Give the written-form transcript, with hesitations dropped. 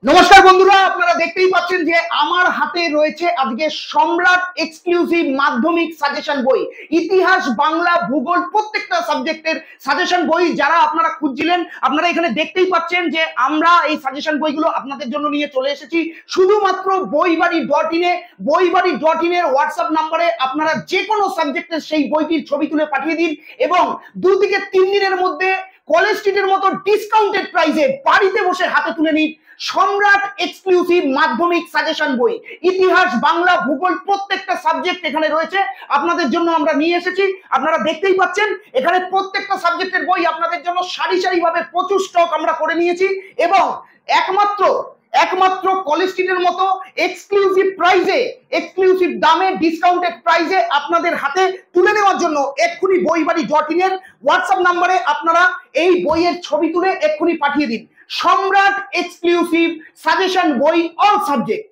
নমস্কার বন্ধুরা, আপনারা দেখতেই পাচ্ছেন যে আমার হাতে রয়েছে আজকে সম্রাট এক্সক্লুসিভ মাধ্যমিক সাজেশন বই। ইতিহাস, বাংলা, ভূগোল প্রত্যেকটা সাবজেক্টের সাজেশন বই যারা আপনারা খুঁজছিলেন, আপনারা এখানে দেখতেই পাচ্ছেন যে আমরা এই সাজেশন বইগুলো আপনাদের জন্য নিয়ে চলে এসেছি শুধুমাত্র বইবাড়ি.in এ। বইবাড়ি.in এর হোয়াটসঅ্যাপ নাম্বারে আপনারা যে কোনো সাবজেক্টের সেই বইটির ছবি তুলে পাঠিয়ে দিন এবং 2 থেকে 3 দিনের মধ্যে কলেজ স্ট্রিটের মতো ডিসকাউন্টেড প্রাইসে বাড়িতে বসে হাতে তুলে নিন সম্রাট এক্সক্লুসিভ মাধ্যমিক সাজেশন বই। ইতিহাস, বাংলা, ভূগোল প্রত্যেকটা সাবজেক্ট এখানে রয়েছে, আপনাদের জন্য আমরা নিয়ে এসেছি। আপনারা দেখতেই পাচ্ছেন এখানে প্রত্যেকটা সাবজেক্টের বই আপনাদের জন্য সারি সারি ভাবে প্রচুর স্টক আমরা করে নিয়েছি এবং একমাত্র কলেজ স্ট্রিটের মতো এক্সক্লুসিভ প্রাইসে, এক্সক্লুসিভ দামে, ডিসকাউন্টেড প্রাইসে আপনাদের হাতে তুলে নেওয়ার জন্য এক্ষুনি বইবাড়ি.in এর হোয়াটসঅ্যাপ নাম্বারে আপনারা এই বইয়ের ছবি তুলে এক্ষুনি পাঠিয়ে দিন। সম্রাট এক্সক্লুসিভ সাজেশন বই, অল সাবজেক্ট।